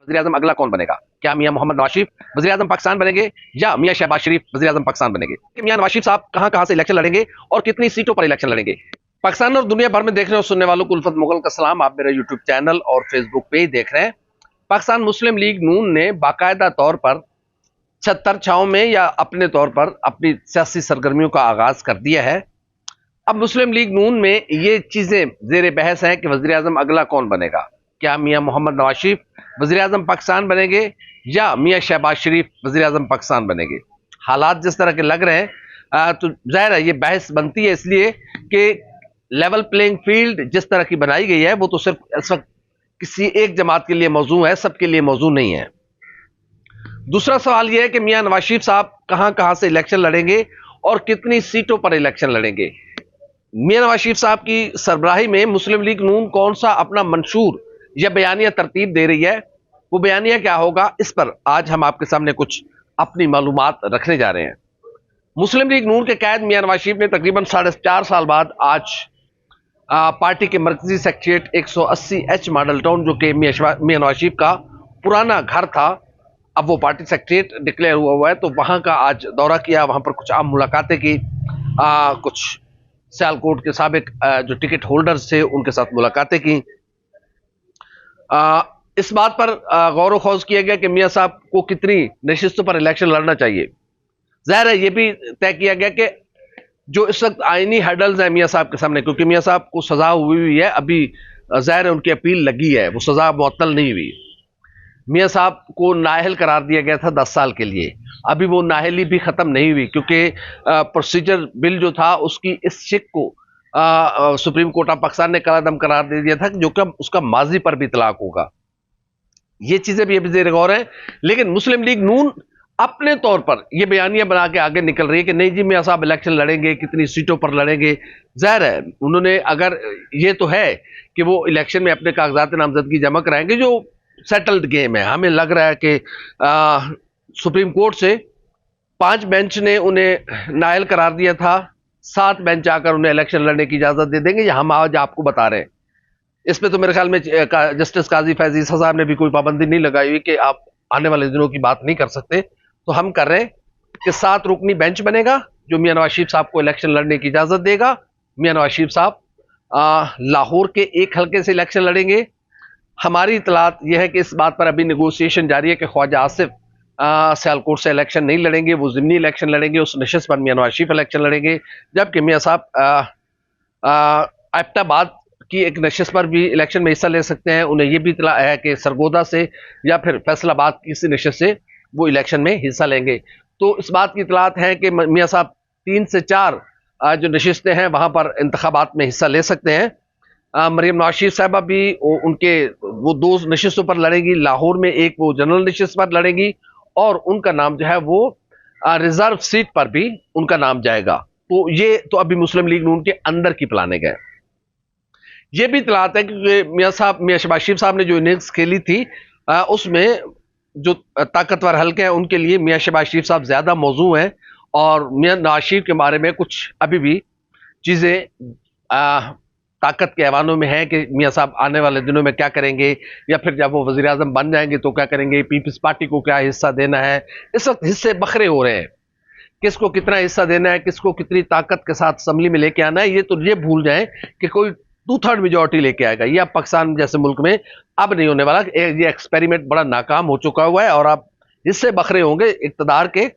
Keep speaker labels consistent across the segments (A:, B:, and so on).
A: वज़ीर आज़म अगला कौन बनेगा? क्या मियां मोहम्मद नवाज शरीफ वज़ीर आज़म पाकिस्तान बनेंगे या मियां शहबाज शरीफ वज़ीर आज़म पाकिस्तान बनेंगे? कि मियां नवाज शरीफ साहब कहां कहां से इलेक्शन लड़ेंगे और कितनी सीटों पर इलेक्शन लड़ेंगे? पाकिस्तान और दुनिया भर में देखने और सुनने वालों को उल्फत मुगल का सलाम। आप मेरा यूट्यूब चैनल और फेसबुक पेज देख रहे हैं। पाकिस्तान मुस्लिम लीग नून ने बाकायदा तौर पर छत्तर छाव में या अपने तौर पर अपनी सियासी सरगर्मियों का आगाज कर दिया है। अब मुस्लिम लीग नून में ये चीजें जेर बहस हैं कि वज़ीर आज़म अगला कौन बनेगा? क्या मियां मोहम्मद नवाज शरीफ वज़ीर आज़म पाकिस्तान बनेंगे या मियां शहबाज शरीफ वज़ीर आज़म पाकिस्तान बनेंगे? हालात जिस तरह के लग रहे हैं तो जाहिर है ये बहस बनती है, इसलिए कि लेवल प्लेइंग फील्ड जिस तरह की बनाई गई है वो तो सिर्फ इस वक्त किसी एक जमात के लिए मौजू है, सबके लिए मौजू नहीं है। दूसरा सवाल यह है कि मियां नवाज शरीफ साहब कहां कहां से इलेक्शन लड़ेंगे और कितनी सीटों पर इलेक्शन लड़ेंगे? मियां नवाज शरीफ साहब की सरबराही में मुस्लिम लीग नून कौन सा अपना मंशूर या बयानिया तरतीब दे रही है? वो बयानिया क्या होगा, इस पर आज हम आपके सामने कुछ अपनी मालूमात रखने जा रहे हैं। मुस्लिम लीग नून के कायद मियां नवाज शरीफ ने तकरीबन 4.5 साल बाद आज पार्टी के मरकजी सेक्रेटेरिएट 180H मॉडल टाउन, जो कि मियां नवाज शरीफ का पुराना घर था, अब वो पार्टी सेक्रेटेरिएट डिक्लेयर हुआ है, तो वहां का आज दौरा किया। वहां पर कुछ आम मुलाकातें की, कुछ सियालकोट के साबिक जो टिकट होल्डर्स थे उनके साथ मुलाकातें की। इस बात पर गौर खौज किया गया कि मियां साहब को कितनी नशिस्तों पर इलेक्शन लड़ना चाहिए। जाहिर है ये भी तय किया गया कि जो इस वक्त आईनी हर्डल्स हैं मियां साहब के सामने, क्योंकि मियां साहब को सजा हुई है, अभी जाहिर है उनकी अपील लगी है, वो सजा मुअत्तल नहीं हुई। मियां साहब को नाअहल करार दिया गया था 10 साल के लिए, अभी वो नाअहली भी खत्म नहीं हुई, क्योंकि प्रोसीजर बिल जो था उसकी इस शिक को सुप्रीम कोर्ट ऑफ पाकिस्तान ने कलादम करार दे दिया था, जो कि उसका माजी पर भी इतलाक होगा। ये चीजें भी अभी जेर गौर हैं, लेकिन मुस्लिम लीग नून अपने तौर पर यह बयानिया बना के आगे निकल रही है कि नहीं जी मियां साहब इलेक्शन लड़ेंगे, कितनी सीटों पर लड़ेंगे। जाहिर है उन्होंने, अगर ये तो है कि वो इलेक्शन में अपने कागजात नामजदगी जमा कराएंगे, जो सेटल्ड गेम है। हमें लग रहा है कि सुप्रीम कोर्ट से 5 बेंच ने उन्हें नाअहल करार दिया था, 7 बेंच आकर उन्हें इलेक्शन लड़ने की इजाजत दे देंगे, या हम आज आपको बता रहे हैं। इस पे तो मेरे ख्याल में जस्टिस काजी फैज ईसा साहब ने भी कोई पाबंदी नहीं लगाई हुई कि आप आने वाले दिनों की बात नहीं कर सकते। तो हम कर रहे हैं कि 7 रुकनी बेंच बनेगा जो मियां नवाज शरीफ साहब को इलेक्शन लड़ने की इजाजत देगा। मियां नवाज शरीफ साहब लाहौर के एक हल्के से इलेक्शन लड़ेंगे। हमारी इतलात यह है कि इस बात पर अभी नेगोशिएशन जारी है कि ख्वाजा आसिफ सियालकोट से इलेक्शन नहीं लड़ेंगे, वो ज़िमनी इलेक्शन लड़ेंगे, उस नशिस्त पर मियां नवाज शरीफ इलेक्शन लड़ेंगे। जबकि मियां साहब एबटाबाद की एक नशिस्त पर भी इलेक्शन में हिस्सा ले सकते हैं। उन्हें यह भी इतला है कि सरगोदा से या फिर फैसलाबाद की किसी नशिस्त से वो इलेक्शन में हिस्सा लेंगे। तो इस बात की इतलात है कि मियां साहब 3 से 4 जो नशिस्तें हैं वहां पर इंतखाबात में हिस्सा ले सकते हैं। मरियम नवाज शरीफ साहबा भी उनके वो 2 नशिस्तों पर लड़ेगी, लाहौर में एक वो जनरल नशिस्त पर लड़ेगी, और उनका नाम जो है वो रिजर्व सीट पर भी उनका नाम जाएगा। तो ये तो अभी मुस्लिम लीग नून के अंदर की प्लानिंग है। ये भी इतलात है कि मियां शहबाज शरीफ साहब ने जो इनिंग्स खेली थी उसमें जो ताकतवर हल्के हैं उनके लिए मियां शहबाज शरीफ साहब ज्यादा मौजू हैं, और मियां नवाज शरीफ के बारे में कुछ अभी भी चीजें ताकत के ऐवानों में है कि मियां साहब आने वाले दिनों में क्या करेंगे, या फिर जब वो वजीर आजम बन जाएंगे तो क्या करेंगे, पीपल्स पार्टी को क्या हिस्सा देना है। इस वक्त हिस्से बखरे हो रहे हैं, किसको कितना हिस्सा देना है, किसको कितनी ताकत के साथ असम्बली में लेके आना है। ये तो ये भूल जाएं कि कोई 2/3 मेजोरिटी लेके आएगा, ये अब पाकिस्तान जैसे मुल्क में अब नहीं होने वाला। ये एक्सपेरिमेंट बड़ा नाकाम हो चुका हुआ है और अब हिस्से बखरे होंगे इक़्तिदार के,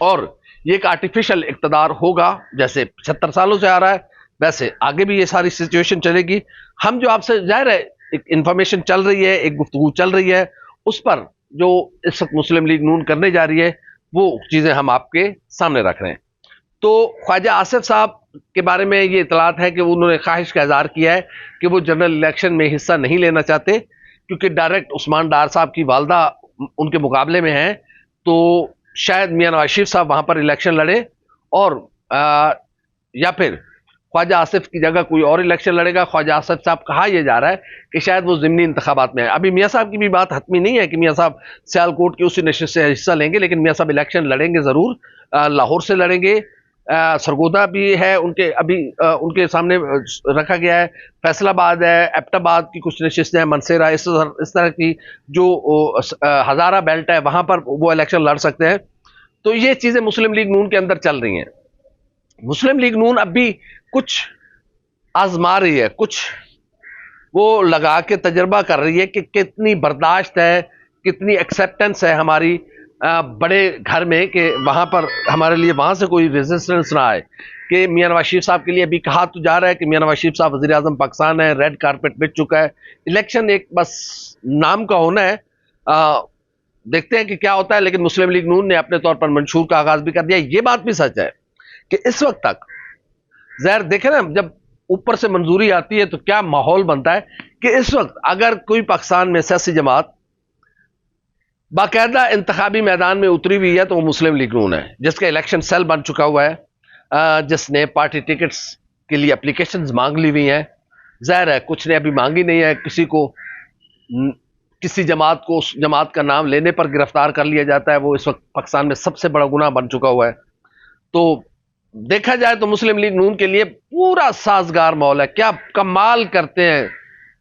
A: और ये एक आर्टिफिशियल इक़्तिदार होगा जैसे 75 सालों से आ रहा है, वैसे आगे भी ये सारी सिचुएशन चलेगी। हम जो आपसे जाहिर है एक इंफॉर्मेशन चल रही है, एक गुफ्तगू चल रही है, उस पर जो इस वक्त मुस्लिम लीग नून करने जा रही है वो चीजें हम आपके सामने रख रहे हैं। तो ख्वाजा आसिफ साहब के बारे में ये इतलात है कि उन्होंने ख्वाहिश का इजहार किया है कि वो जनरल इलेक्शन में हिस्सा नहीं लेना चाहते, क्योंकि डायरेक्ट उस्मान डार साहब की वालदा उनके मुकाबले में है। तो शायद मियां नवाज शरीफ साहब वहां पर इलेक्शन लड़े, और या फिर ख्वाजा आसिफ की जगह कोई और इलेक्शन लड़ेगा। ख्वाजा आसिफ साहब कहा यह जा रहा है कि शायद वो ज़िमनी इंतखाबात में है। अभी मियां साहब की भी बात हतमी नहीं है कि मियां साहब सियालकोट की उसी नशिस्त से हिस्सा लेंगे, लेकिन मियां साहब इलेक्शन लड़ेंगे ज़रूर, लाहौर से लड़ेंगे, سرگودا بھی ہے ان کے ابھی ان کے سامنے رکھا گیا ہے، فیصل آباد ہے، ایبٹ آباد کی کچھ نشستیں ہیں، منصیرہ، اس طرح کی جو ہزارہ بیلٹ ہے وہاں پر وہ الیکشن لڑ سکتے ہیں. تو یہ چیزیں مسلم لیگ نون کے اندر چل رہی ہیں. مسلم لیگ نون اب بھی کچھ آزما رہی ہے، کچھ وہ لگا کے تجربہ کر رہی ہے کہ کتنی برداشت ہے، کتنی ایکسیپٹنس ہے ہماری بڑے گھر میں، کہ وہاں پر ہمارے لیے وہاں سے کوئی ریزسٹنس نہ آئے. کہ میاں نواز شریف صاحب کے لیے ابھی کہا تو جا رہا ہے کہ میاں نواز شریف صاحب وزیر اعظم پاکستان ہے، ریڈ کارپیٹ بچ چکا ہے، الیکشن ایک بس نام کا ہونا ہے. دیکھتے ہیں کہ کیا ہوتا ہے. لیکن مسلم لیگ نون نے اپنے طور پر منشور کا آغاز بھی کر دیا. یہ بات بھی سچ ہے کہ اس وقت تک ظاہر دیکھیں نا، جب اوپر سے منظوری آتی ہے تو کیا ماحول بنتا ہے کہ اس وقت اگر کوئی پاکستان میں سیاسی جماعت باقاعدہ انتخابی میدان میں اتری ہوئی ہے تو وہ مسلم لیگ نون ہے، جس کا الیکشن سیل بن چکا ہوا ہے، جس نے پارٹی ٹکٹس کے لیے اپلیکیشنز مانگ لی ہوئی ہیں. ظاہر ہے کچھ نے ابھی مانگی نہیں ہے. کسی جماعت کو اس جماعت کا نام لینے پر گرفتار کر لیا جاتا ہے. وہ اس وقت پاکستان میں سب سے بڑا گناہ بن چکا ہوا ہے. تو دیکھا جائے تو مسلم لیگ نون کے لیے پورا سازگار ماحول ہے. کیا کمال کرتے ہیں،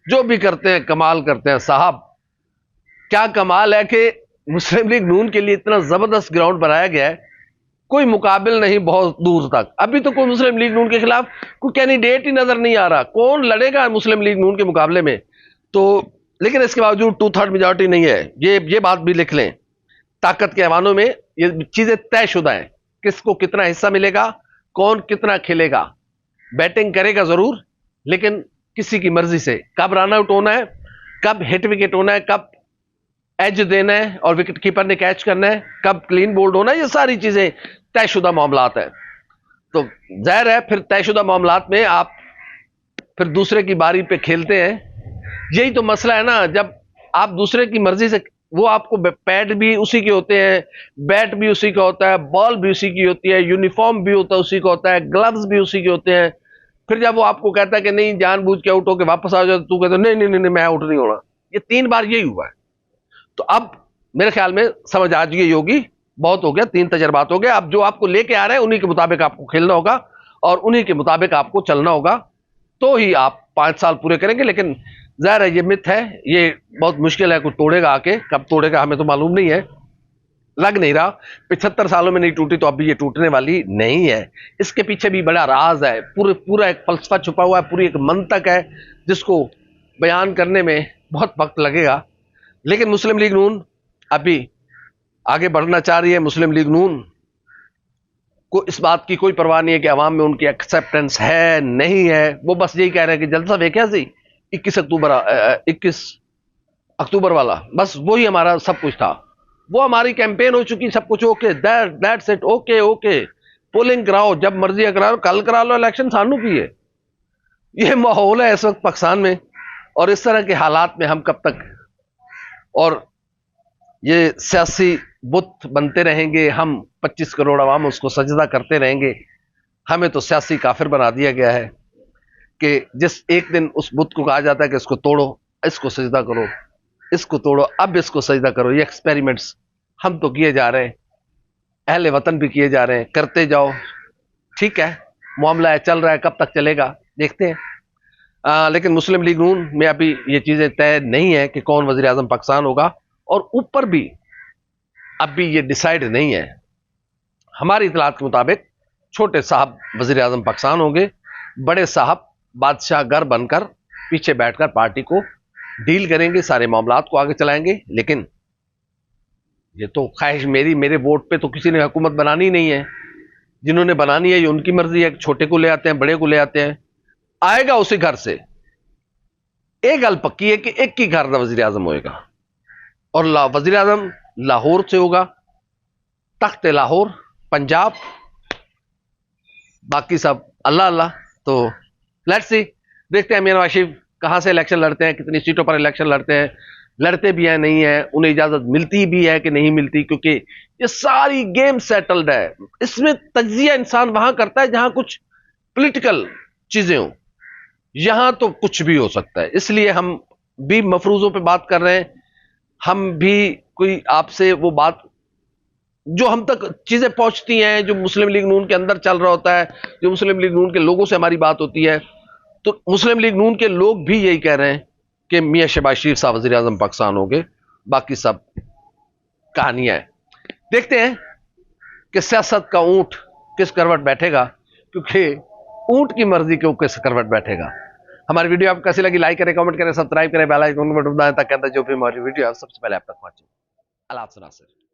A: جو بھی کرتے ہیں کمال کرتے ہیں صاحب. کیا کمال ہے کہ مسلم لیگ نون کے لیے اتنا زبردست گراؤنڈ بنایا گیا ہے، کوئی مقابل نہیں بہت دور تک. ابھی تو کوئی مسلم لیگ نون کے خلاف کوئی کینڈیڈیٹ ہی نظر نہیں آ رہا. کون لڑے گا مسلم لیگ نون کے مقابلے میں؟ تو لیکن اس کے باوجود 2/3 میجورٹی نہیں ہے. یہ بات بھی لکھ لیں. طاقت کے ایوانوں میں یہ چیزیں طے شدہ ہیں. کس کو کتنا حصہ ملے گا، کون کتنا کھیلے گا. بیٹنگ کرے گا ضرور، لیکن کسی کی مرضی سے. کب رن آؤٹ ہونا ہے، کب ہٹ وکٹ ہونا ہے، کب ایج دینا ہے اور وکٹ کیپر نے کیچ کرنا ہے، کب کلین بولڈ ہونا ہے، یہ ساری چیزیں طے شدہ معاملات ہیں. تو ظاہر ہے پھر طے شدہ معاملات میں آپ پھر دوسرے کی باری پہ کھیلتے ہیں. یہی تو مسئلہ ہے نا. جب آپ دوسرے کی مرضی سے، وہ آپ کو پیڈ بھی اسی کے ہوتے ہیں، بیٹ بھی اسی کا ہوتا ہے، بال بھی اسی کی ہوتی ہے، یونیفارم بھی ہوتا ہے اسی کا ہوتا ہے، گلوز بھی اسی کے ہوتے ہیں. پھر جب وہ آپ کو کہتا ہے کہ نہیں جان بوجھ کے آؤٹ ہو کے واپس آ جاؤ، تو کہتے نہیں نہیں نہیں میں آؤٹ نہیں ہونا. یہ 3 بار یہی ہوا ہے. تو اب میرے خیال میں سمجھ آ گئی ہوگی، بہت ہو گیا، 3 تجربات ہو گئے. اب جو آپ کو لے کے آ رہے ہیں انہی کے مطابق آپ کو کھیلنا ہوگا اور انہی کے مطابق آپ کو چلنا ہوگا. تو ہی آپ 5 سال پورے کریں گے. لیکن ظاہر ہے یہ مت ہے، یہ بہت مشکل ہے. کوئی توڑے گا آ کے، کب توڑے گا ہمیں تو معلوم نہیں ہے، لگ نہیں رہا. 75 سالوں میں نہیں ٹوٹی تو اب بھی یہ ٹوٹنے والی نہیں ہے. اس کے پیچھے بھی بڑا راز ہے، پورا ایک فلسفہ چھپا ہوا ہے، پوری ایک منطق ہے جس کو بیان کرنے میں بہت وقت لگے گا. لیکن مسلم لیگ نون ابھی آگے بڑھنا چاہ رہی ہے. مسلم لیگ نون کو اس بات کی کوئی پرواہ نہیں ہے کہ عوام میں ان کی ایکسیپٹنس ہے نہیں ہے. وہ بس یہی کہہ رہے ہیں کہ جلسہ دیکھا سی 21 اکتوبر والا، بس وہی ہمارا سب کچھ تھا. وہ ہماری کیمپین ہو چکی، سب کچھ okay, that's it, okay polling کراؤ جب مرضی کراؤ، کل کرا لو الیکشن، سانو کی ہے. یہ ماحول ہے اس وقت پاکستان میں. اور اس طرح کے حالات میں ہم کب تک اور یہ سیاسی بت بنتے رہیں گے؟ ہم 25 کروڑ عوام اس کو سجدہ کرتے رہیں گے. ہمیں تو سیاسی کافر بنا دیا گیا ہے کہ جس ایک دن اس بت کو کہا جاتا ہے کہ اس کو توڑو، اس کو سجدہ کرو، اس کو توڑو، اب اس کو سجدہ کرو. یہ ایکسپیریمنٹس ہم تو کیے جا رہے ہیں، اہل وطن بھی کیے جا رہے ہیں. کرتے جاؤ، ٹھیک ہے، معاملہ ہے، چل رہا ہے، کب تک چلے گا دیکھتے ہیں. لیکن مسلم لیگ نون میں ابھی یہ چیزیں طے نہیں ہے کہ کون وزیر اعظم پاکستان ہوگا. اور اوپر بھی اب بھی یہ ڈیسائیڈ نہیں ہے. ہماری اطلاعات کے مطابق چھوٹے صاحب وزیر اعظم پاکستان ہوں گے، بڑے صاحب بادشاہ گر بن کر پیچھے بیٹھ کر پارٹی کو ڈیل کریں گے، سارے معاملات کو آگے چلائیں گے. لیکن یہ تو خواہش میرے ووٹ پہ تو کسی نے حکومت بنانی نہیں ہے. جنہوں نے بنانی ہے یہ ان کی مرضی ہے. چھوٹے کو لے آتے ہیں، بڑے کو لے آتے ہیں، آئے گا اسی گھر سے. ایک گل پکی ہے کہ ایک ہی گھر کا وزیر اعظم ہوئے گا، اور وزیر اعظم لاہور سے ہوگا، تخت لاہور پنجاب، باقی سب اللہ اللہ. تو لیٹس سی، دیکھتے ہیں میاں نواز شریف کہاں سے الیکشن لڑتے ہیں، کتنی سیٹوں پر الیکشن لڑتے ہیں، لڑتے بھی ہیں نہیں ہیں، انہیں اجازت ملتی بھی ہے کہ نہیں ملتی. کیونکہ یہ ساری گیم سیٹلڈ ہے. اس میں تجزیہ انسان وہاں کرتا ہے جہاں کچھ پولیٹیکل چیزیں ہوں. یہاں تو کچھ بھی ہو سکتا ہے. اس لیے ہم بھی مفروضوں پہ بات کر رہے ہیں. ہم بھی کوئی آپ سے وہ بات जो हम तक चीजें पहुंचती हैं, जो मुस्लिम लीग नून के अंदर चल रहा होता है, जो मुस्लिम लीग नून के लोगों से हमारी बात होती है, तो मुस्लिम लीग नून के लोग भी यही कह रहे हैं कि मियां शहबाज शरीफ साहब वजीर आजम पाकिस्तान होंगे, बाकी सब कहानियां है। देखते हैं कि सियासत का ऊंट किस करवट बैठेगा, क्योंकि ऊंट की मर्जी के किस करवट बैठेगा। हमारी वीडियो आपको कैसी लगी, लाइक करें, कमेंट करें, सब्सक्राइब करें, बेल आइकन बटन दबाएं ताकि जो भी हमारी वीडियो है सबसे पहले आप तक पहुंचे। अल्लाह हाफ़िज़।